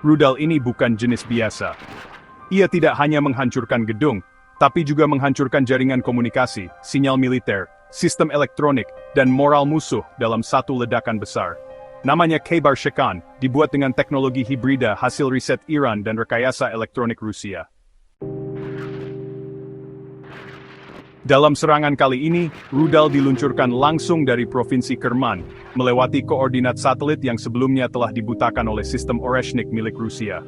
Rudal ini bukan jenis biasa. Ia tidak hanya menghancurkan gedung, tapi juga menghancurkan jaringan komunikasi, sinyal militer, sistem elektronik, dan moral musuh dalam satu ledakan besar. Namanya Khaybar Shekan, dibuat dengan teknologi hibrida hasil riset Iran dan rekayasa elektronik Rusia. Dalam serangan kali ini, rudal diluncurkan langsung dari Provinsi Kerman, melewati koordinat satelit yang sebelumnya telah dibutakan oleh sistem Oreshnik milik Rusia.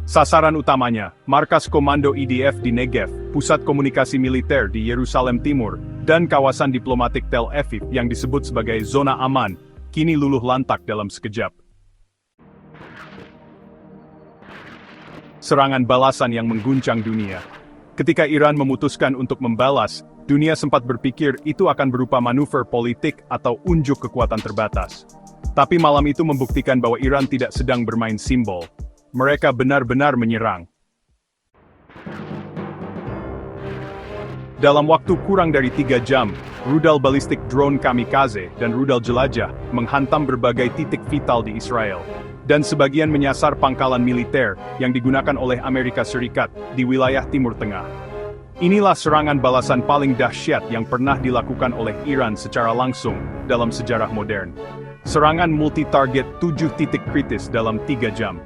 Sasaran utamanya, markas komando IDF di Negev, pusat komunikasi militer di Yerusalem Timur, dan kawasan diplomatik Tel Aviv yang disebut sebagai zona aman, kini luluh lantak dalam sekejap. Serangan balasan yang mengguncang dunia. Ketika Iran memutuskan untuk membalas, dunia sempat berpikir itu akan berupa manuver politik atau unjuk kekuatan terbatas. Tapi malam itu membuktikan bahwa Iran tidak sedang bermain simbol. Mereka benar-benar menyerang. Dalam waktu kurang dari 3 jam, rudal balistik drone kamikaze dan rudal jelajah menghantam berbagai titik vital di Israel, dan sebagian menyasar pangkalan militer yang digunakan oleh Amerika Serikat di wilayah Timur Tengah. Inilah serangan balasan paling dahsyat yang pernah dilakukan oleh Iran secara langsung dalam sejarah modern. Serangan multi-target 7 titik kritis dalam 3 jam.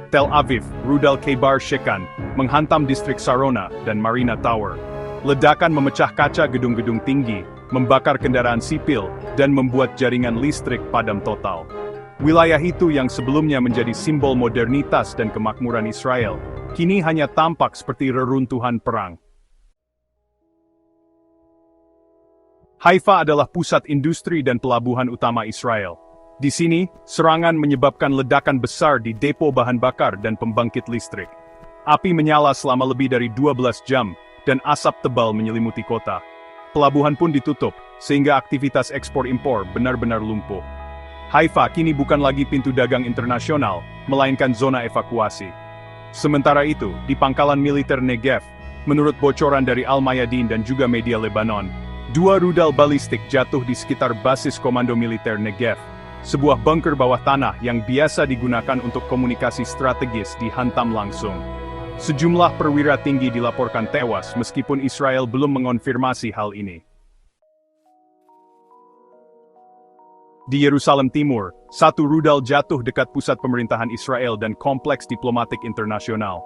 Tel Aviv, rudal Khaybar Shekan, menghantam distrik Sarona dan Marina Tower. Ledakan memecah kaca gedung-gedung tinggi, membakar kendaraan sipil, dan membuat jaringan listrik padam total. Wilayah itu yang sebelumnya menjadi simbol modernitas dan kemakmuran Israel, kini hanya tampak seperti reruntuhan perang. Haifa adalah pusat industri dan pelabuhan utama Israel. Di sini, serangan menyebabkan ledakan besar di depo bahan bakar dan pembangkit listrik. Api menyala selama lebih dari 12 jam, dan asap tebal menyelimuti kota. Pelabuhan pun ditutup, sehingga aktivitas ekspor-impor benar-benar lumpuh. Haifa kini bukan lagi pintu dagang internasional, melainkan zona evakuasi. Sementara itu, di pangkalan militer Negev, menurut bocoran dari Al-Mayadin dan juga media Lebanon, 2 rudal balistik jatuh di sekitar basis komando militer Negev, sebuah bunker bawah tanah yang biasa digunakan untuk komunikasi strategis dihantam langsung. Sejumlah perwira tinggi dilaporkan tewas meskipun Israel belum mengonfirmasi hal ini. Di Yerusalem Timur, 1 rudal jatuh dekat pusat pemerintahan Israel dan kompleks diplomatik internasional.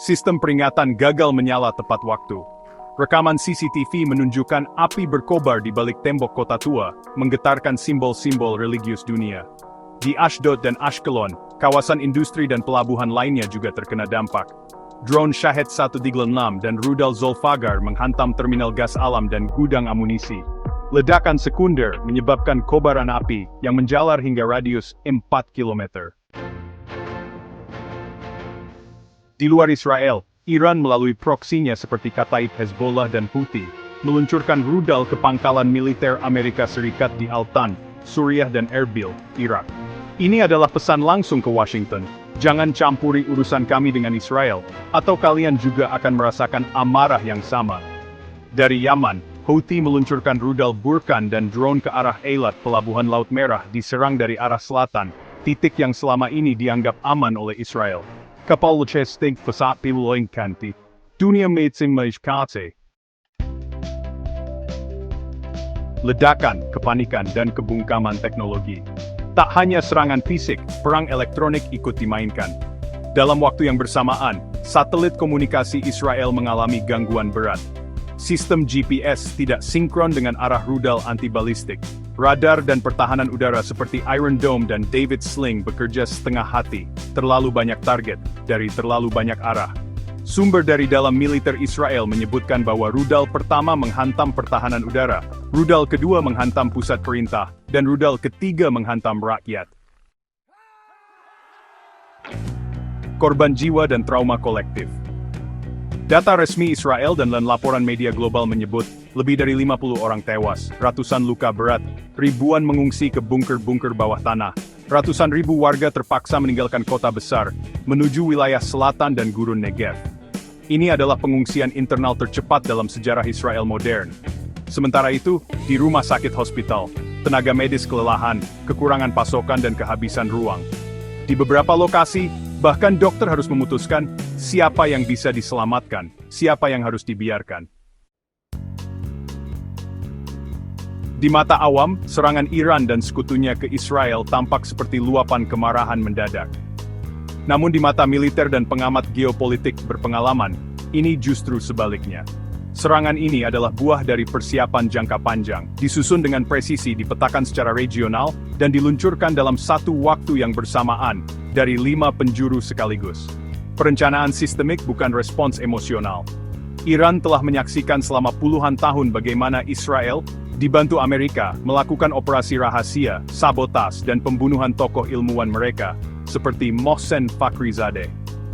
Sistem peringatan gagal menyala tepat waktu. Rekaman CCTV menunjukkan api berkobar di balik tembok kota tua, menggetarkan simbol-simbol religius dunia. Di Ashdod dan Ashkelon, kawasan industri dan pelabuhan lainnya juga terkena dampak. Drone Shahed 136 dan rudal Zolfagar menghantam terminal gas alam dan gudang amunisi. Ledakan sekunder menyebabkan kobaran api yang menjalar hingga radius 4 km. Di luar Israel, Iran melalui proksinya seperti Kataib Hezbollah dan Houthi, meluncurkan rudal ke pangkalan militer Amerika Serikat di Al-Tan, Suriah dan Erbil, Irak. Ini adalah pesan langsung ke Washington. Jangan campuri urusan kami dengan Israel, atau kalian juga akan merasakan amarah yang sama. Dari Yaman, Houthi meluncurkan rudal Burkan dan drone ke arah Eilat, pelabuhan Laut Merah diserang dari arah selatan, titik yang selama ini dianggap aman oleh Israel. Kapal logistik pesat piluloing kanti, dunia medicine majkate. Ledakan, kepanikan, dan kebungkaman teknologi. Tak hanya serangan fisik, perang elektronik ikut dimainkan. Dalam waktu yang bersamaan, satelit komunikasi Israel mengalami gangguan berat. Sistem GPS tidak sinkron dengan arah rudal anti-balistik. Radar dan pertahanan udara seperti Iron Dome dan David Sling bekerja setengah hati, terlalu banyak target, dari terlalu banyak arah. Sumber dari dalam militer Israel menyebutkan bahwa rudal pertama menghantam pertahanan udara, rudal kedua menghantam pusat perintah, dan rudal ketiga menghantam rakyat. Korban jiwa dan trauma kolektif. Data resmi Israel dan laporan media global menyebut, lebih dari 50 orang tewas, ratusan luka berat, ribuan mengungsi ke bunker-bunker bawah tanah, ratusan ribu warga terpaksa meninggalkan kota besar, menuju wilayah selatan dan gurun Negev. Ini adalah pengungsian internal tercepat dalam sejarah Israel modern. Sementara itu, di rumah sakit hospital, tenaga medis kelelahan, kekurangan pasokan dan kehabisan ruang. Di beberapa lokasi, Bahkan dokter harus memutuskan siapa yang bisa diselamatkan, siapa yang harus dibiarkan. Di mata awam, serangan Iran dan sekutunya ke Israel tampak seperti luapan kemarahan mendadak. Namun di mata militer dan pengamat geopolitik berpengalaman, ini justru sebaliknya. Serangan ini adalah buah dari persiapan jangka panjang, disusun dengan presisi dipetakan secara regional, dan diluncurkan dalam satu waktu yang bersamaan, dari 5 penjuru sekaligus. Perencanaan sistemik bukan respons emosional. Iran telah menyaksikan selama puluhan tahun bagaimana Israel, dibantu Amerika, melakukan operasi rahasia, sabotas, dan pembunuhan tokoh ilmuwan mereka, seperti Mohsen Fakhrizadeh.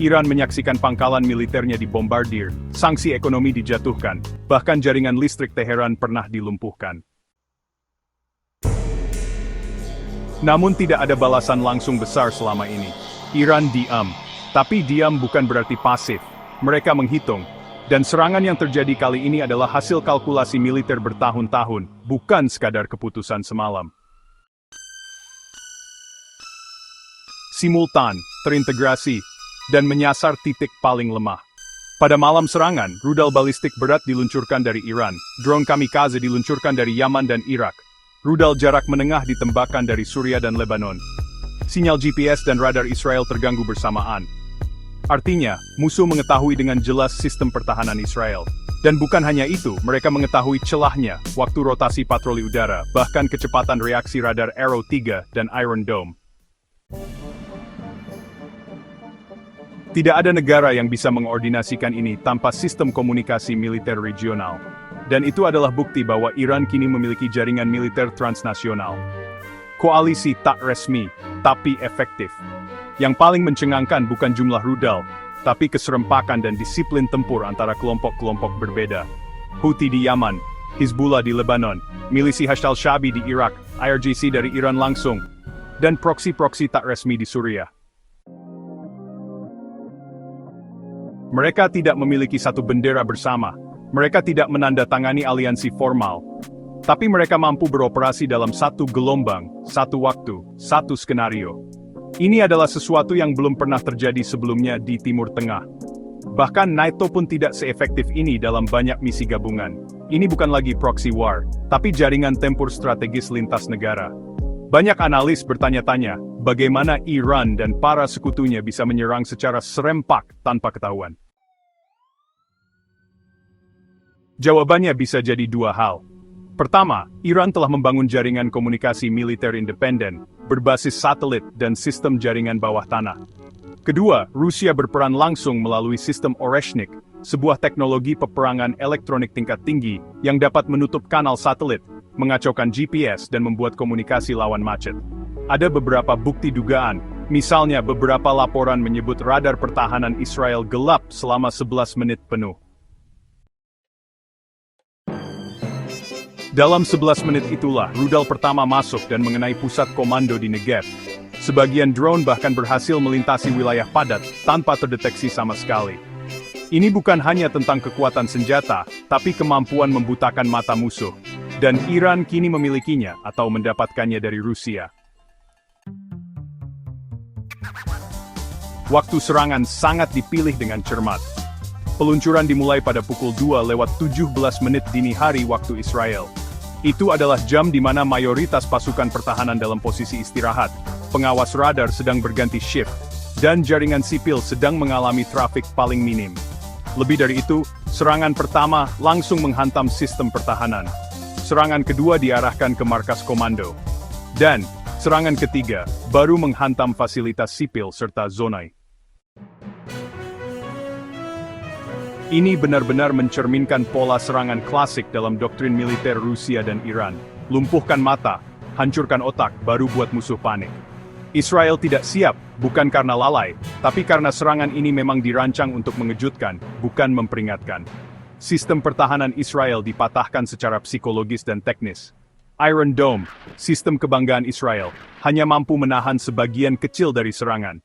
Iran menyaksikan pangkalan militernya dibombardir, sanksi ekonomi dijatuhkan, bahkan jaringan listrik Teheran pernah dilumpuhkan. Namun tidak ada balasan langsung besar selama ini. Iran diam. Tapi diam bukan berarti pasif. Mereka menghitung. Dan serangan yang terjadi kali ini adalah hasil kalkulasi militer bertahun-tahun, bukan sekadar keputusan semalam. Simultan, terintegrasi, dan menyasar titik paling lemah. Pada malam serangan, rudal balistik berat diluncurkan dari Iran, drone kamikaze diluncurkan dari Yaman dan Irak, rudal jarak menengah ditembakkan dari Suriah dan Lebanon. Sinyal GPS dan radar Israel terganggu bersamaan. Artinya, musuh mengetahui dengan jelas sistem pertahanan Israel. Dan bukan hanya itu, mereka mengetahui celahnya, waktu rotasi patroli udara, bahkan kecepatan reaksi radar Arrow 3 dan Iron Dome. Tidak ada negara yang bisa mengordinasikan ini tanpa sistem komunikasi militer regional. Dan itu adalah bukti bahwa Iran kini memiliki jaringan militer transnasional. Koalisi tak resmi, tapi efektif. Yang paling mencengangkan bukan jumlah rudal, tapi keserempakan dan disiplin tempur antara kelompok-kelompok berbeda. Houthi di Yaman, Hizbullah di Lebanon, milisi Hashd al-Shaabi di Irak, IRGC dari Iran langsung, dan proksi-proksi tak resmi di Suriah. Mereka tidak memiliki satu bendera bersama. Mereka tidak menandatangani aliansi formal. Tapi mereka mampu beroperasi dalam satu gelombang, satu waktu, satu skenario. Ini adalah sesuatu yang belum pernah terjadi sebelumnya di Timur Tengah. Bahkan NATO pun tidak seefektif ini dalam banyak misi gabungan. Ini bukan lagi proxy war, tapi jaringan tempur strategis lintas negara. Banyak analis bertanya-tanya, bagaimana Iran dan para sekutunya bisa menyerang secara serempak tanpa ketahuan. Jawabannya bisa jadi dua hal. Pertama, Iran telah membangun jaringan komunikasi militer independen, berbasis satelit dan sistem jaringan bawah tanah. Kedua, Rusia berperan langsung melalui sistem Oreshnik, sebuah teknologi peperangan elektronik tingkat tinggi yang dapat menutup kanal satelit, mengacaukan GPS dan membuat komunikasi lawan macet. Ada beberapa bukti dugaan, misalnya beberapa laporan menyebut radar pertahanan Israel gelap selama 11 menit penuh. Dalam 11 menit itulah, rudal pertama masuk dan mengenai pusat komando di Negev. Sebagian drone bahkan berhasil melintasi wilayah padat, tanpa terdeteksi sama sekali. Ini bukan hanya tentang kekuatan senjata, tapi kemampuan membutakan mata musuh. Dan Iran kini memilikinya, atau mendapatkannya dari Rusia. Waktu serangan sangat dipilih dengan cermat. Peluncuran dimulai pada pukul 2:17 dini hari waktu Israel. Itu adalah jam di mana mayoritas pasukan pertahanan dalam posisi istirahat, pengawas radar sedang berganti shift, dan jaringan sipil sedang mengalami trafik paling minim. Lebih dari itu, serangan pertama langsung menghantam sistem pertahanan. Serangan kedua diarahkan ke markas komando. Dan, serangan ketiga, baru menghantam fasilitas sipil serta zona. Ini benar-benar mencerminkan pola serangan klasik dalam doktrin militer Rusia dan Iran. Lumpuhkan mata, hancurkan otak, baru buat musuh panik. Israel tidak siap, bukan karena lalai, tapi karena serangan ini memang dirancang untuk mengejutkan, bukan memperingatkan. Sistem pertahanan Israel dipatahkan secara psikologis dan teknis. Iron Dome, sistem kebanggaan Israel, hanya mampu menahan sebagian kecil dari serangan.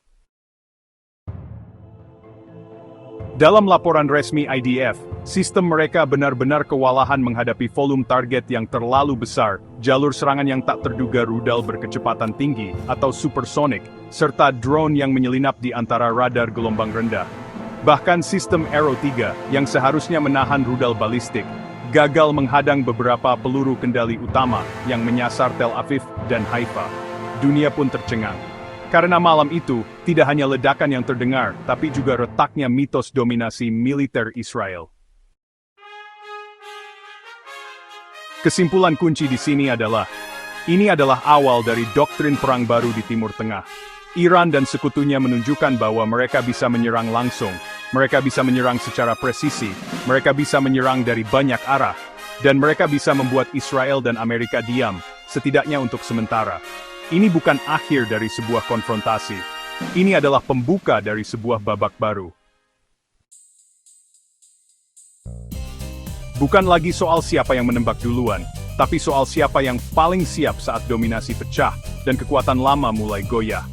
Dalam laporan resmi IDF, sistem mereka benar-benar kewalahan menghadapi volume target yang terlalu besar, jalur serangan yang tak terduga rudal berkecepatan tinggi atau supersonik, serta drone yang menyelinap di antara radar gelombang rendah. Bahkan sistem Arrow 3, yang seharusnya menahan rudal balistik, gagal menghadang beberapa peluru kendali utama yang menyasar Tel Aviv dan Haifa. Dunia pun tercengang. Karena malam itu, tidak hanya ledakan yang terdengar, tapi juga retaknya mitos dominasi militer Israel. Kesimpulan kunci di sini adalah, ini adalah awal dari doktrin perang baru di Timur Tengah. Iran dan sekutunya menunjukkan bahwa mereka bisa menyerang langsung, mereka bisa menyerang secara presisi, mereka bisa menyerang dari banyak arah, dan mereka bisa membuat Israel dan Amerika diam, setidaknya untuk sementara. Ini bukan akhir dari sebuah konfrontasi. Ini adalah pembuka dari sebuah babak baru. Bukan lagi soal siapa yang menembak duluan, tapi soal siapa yang paling siap saat dominasi pecah dan kekuatan lama mulai goyah.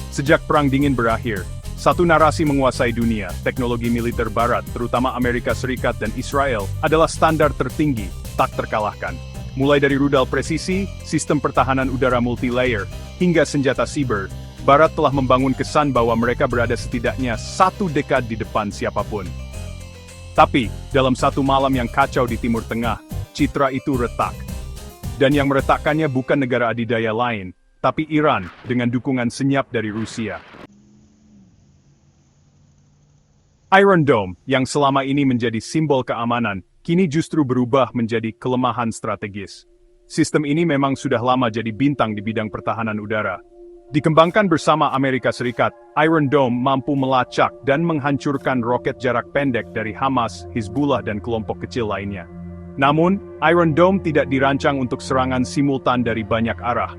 Sejak Perang Dingin berakhir, satu narasi menguasai dunia, teknologi militer Barat, terutama Amerika Serikat dan Israel, adalah standar tertinggi, tak terkalahkan. Mulai dari rudal presisi, sistem pertahanan udara multi-layer, hingga senjata siber, Barat telah membangun kesan bahwa mereka berada setidaknya 1 dekade di depan siapapun. Tapi, dalam satu malam yang kacau di Timur Tengah, citra itu retak. Dan yang meretakkannya bukan negara adidaya lain, tapi Iran dengan dukungan senyap dari Rusia. Iron Dome, yang selama ini menjadi simbol keamanan, kini justru berubah menjadi kelemahan strategis. Sistem ini memang sudah lama jadi bintang di bidang pertahanan udara. Dikembangkan bersama Amerika Serikat, Iron Dome mampu melacak dan menghancurkan roket jarak pendek dari Hamas, Hizbullah dan kelompok kecil lainnya. Namun, Iron Dome tidak dirancang untuk serangan simultan dari banyak arah.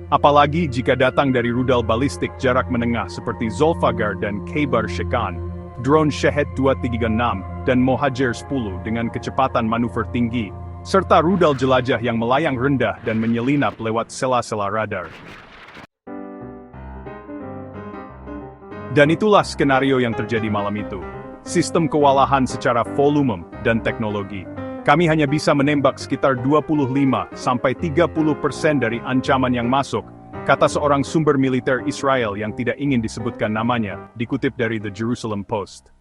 Apalagi jika datang dari rudal balistik jarak menengah seperti Zolfaghar dan Khaybar Shekan, drone Shahed 236, dan Mohajer 10 dengan kecepatan manuver tinggi, serta rudal jelajah yang melayang rendah dan menyelinap lewat sela-sela radar. Dan itulah skenario yang terjadi malam itu. Sistem kewalahan secara volume dan teknologi. Kami hanya bisa menembak sekitar 25-30% dari ancaman yang masuk, kata seorang sumber militer Israel yang tidak ingin disebutkan namanya, dikutip dari The Jerusalem Post.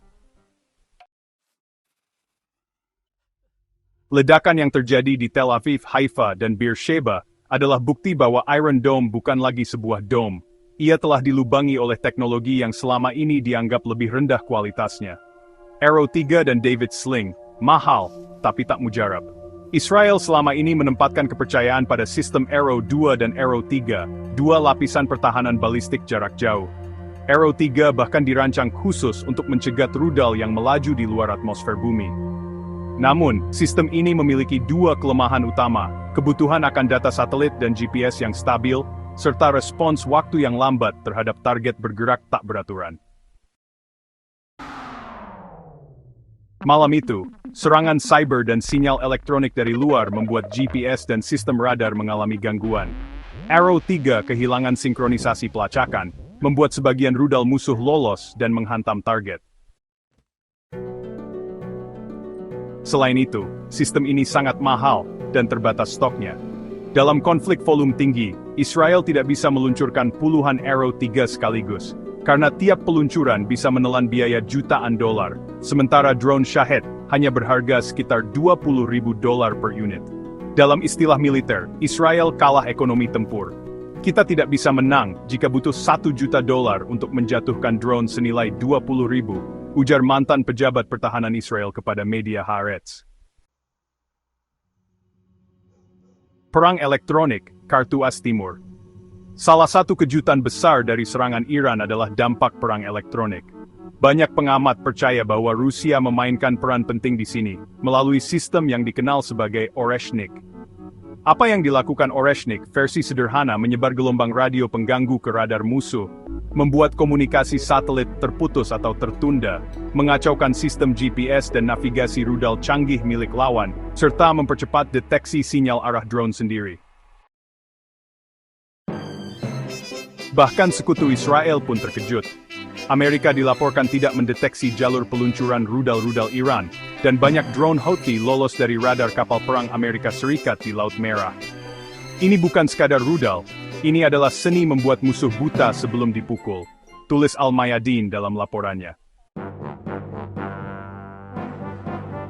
Ledakan yang terjadi di Tel Aviv, Haifa, dan Beersheba adalah bukti bahwa Iron Dome bukan lagi sebuah dome. Ia telah dilubangi oleh teknologi yang selama ini dianggap lebih rendah kualitasnya. Arrow 3 dan David Sling, mahal, tapi tak mujarab. Israel selama ini menempatkan kepercayaan pada sistem Arrow 2 dan Arrow 3, dua lapisan pertahanan balistik jarak jauh. Arrow 3 bahkan dirancang khusus untuk mencegat rudal yang melaju di luar atmosfer bumi. Namun, sistem ini memiliki dua kelemahan utama, kebutuhan akan data satelit dan GPS yang stabil, serta respons waktu yang lambat terhadap target bergerak tak beraturan. Malam itu, serangan cyber dan sinyal elektronik dari luar membuat GPS dan sistem radar mengalami gangguan. Arrow 3 kehilangan sinkronisasi pelacakan, membuat sebagian rudal musuh lolos dan menghantam target. Selain itu, sistem ini sangat mahal dan terbatas stoknya. Dalam konflik volume tinggi, Israel tidak bisa meluncurkan puluhan Arrow 3 sekaligus, karena tiap peluncuran bisa menelan biaya jutaan dolar, sementara drone Shahed hanya berharga sekitar $20.000 per unit. Dalam istilah militer, Israel kalah ekonomi tempur. Kita tidak bisa menang jika butuh $1 juta untuk menjatuhkan drone senilai 20.000, ujar mantan pejabat pertahanan Israel kepada media Haaretz. Perang elektronik, Kartu As Timur. Salah satu kejutan besar dari serangan Iran adalah dampak perang elektronik. Banyak pengamat percaya bahwa Rusia memainkan peran penting di sini, melalui sistem yang dikenal sebagai Oreshnik. Apa yang dilakukan Oreshnik, versi sederhana menyebar gelombang radio pengganggu ke radar musuh, membuat komunikasi satelit terputus atau tertunda, mengacaukan sistem GPS dan navigasi rudal canggih milik lawan, serta mempercepat deteksi sinyal arah drone sendiri. Bahkan sekutu Israel pun terkejut. Amerika dilaporkan tidak mendeteksi jalur peluncuran rudal-rudal Iran, dan banyak drone Houthi lolos dari radar kapal perang Amerika Serikat di Laut Merah. Ini bukan sekadar rudal, ini adalah seni membuat musuh buta sebelum dipukul, tulis Al-Mayadeen dalam laporannya.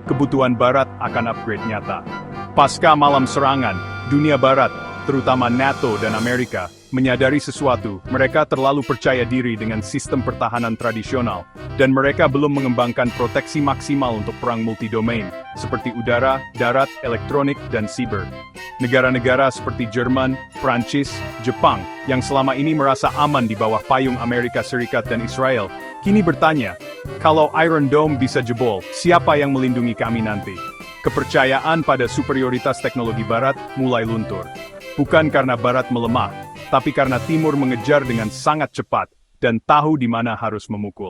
Kebutuhan Barat akan upgrade nyata. Pasca malam serangan, dunia Barat, terutama NATO dan Amerika, menyadari sesuatu. Mereka terlalu percaya diri dengan sistem pertahanan tradisional, dan mereka belum mengembangkan proteksi maksimal untuk perang multidomain, seperti udara, darat, elektronik, dan siber. Negara-negara seperti Jerman, Prancis, Jepang, yang selama ini merasa aman di bawah payung Amerika Serikat dan Israel, kini bertanya, kalau Iron Dome bisa jebol, siapa yang melindungi kami nanti? Kepercayaan pada superioritas teknologi Barat mulai luntur. Bukan karena Barat melemah, tapi karena Timur mengejar dengan sangat cepat, dan tahu di mana harus memukul.